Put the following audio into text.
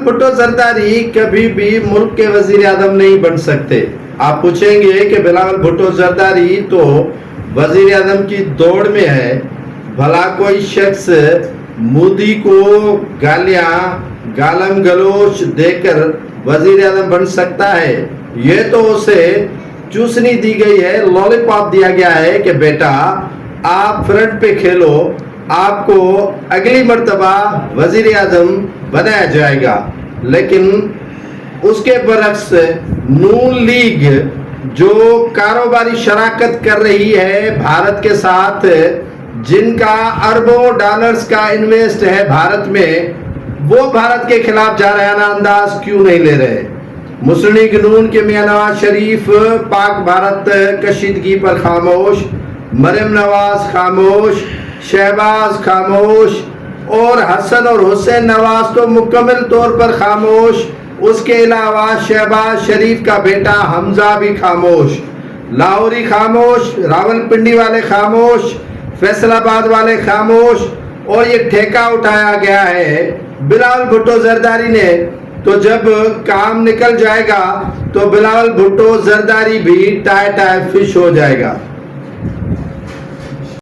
بھٹو زرداری کبھی بھی ملک کے وزیر اعظم نہیں بن سکتے۔ آپ پوچھیں گے کہ بلاول بھٹو زرداری تو وزیر اعظم کی دوڑ میں ہے، بھلا کوئی شخص مودی کو گالیاں گالم گلوچ دے کر وزیر اعظم بن سکتا ہے؟ یہ تو اسے چوسنی دی گئی ہے، لولی پاپ دیا گیا ہے کہ بیٹا آپ فرنٹ پہ کھیلو، آپ کو اگلی مرتبہ وزیر اعظم بنایا جائے گا۔ لیکن اس کے برعکس نون لیگ جو کاروباری شراکت کر رہی ہے بھارت کے ساتھ، جن کا اربوں ڈالرز کا انویسٹ ہے بھارت میں، وہ بھارت کے خلاف جارحانہ انداز کیوں نہیں لے رہے؟ مسلم لیگ نون کے میاں نواز شریف پاک بھارت کشیدگی پر خاموش، مریم نواز خاموش، شہباز خاموش، اور حسن اور حسین نواز تو مکمل طور پر خاموش۔ اس کے علاوہ شہباز شریف کا بیٹا حمزہ بھی خاموش، لاہوری خاموش، راول پنڈی والے خاموش، فیصل آباد والے خاموش، اور یہ ٹھیکہ اٹھایا گیا ہے بلاول بھٹو زرداری نے۔ تو جب کام نکل جائے گا تو بلاول بھٹو زرداری بھی ٹائے ٹائے فش ہو جائے گا۔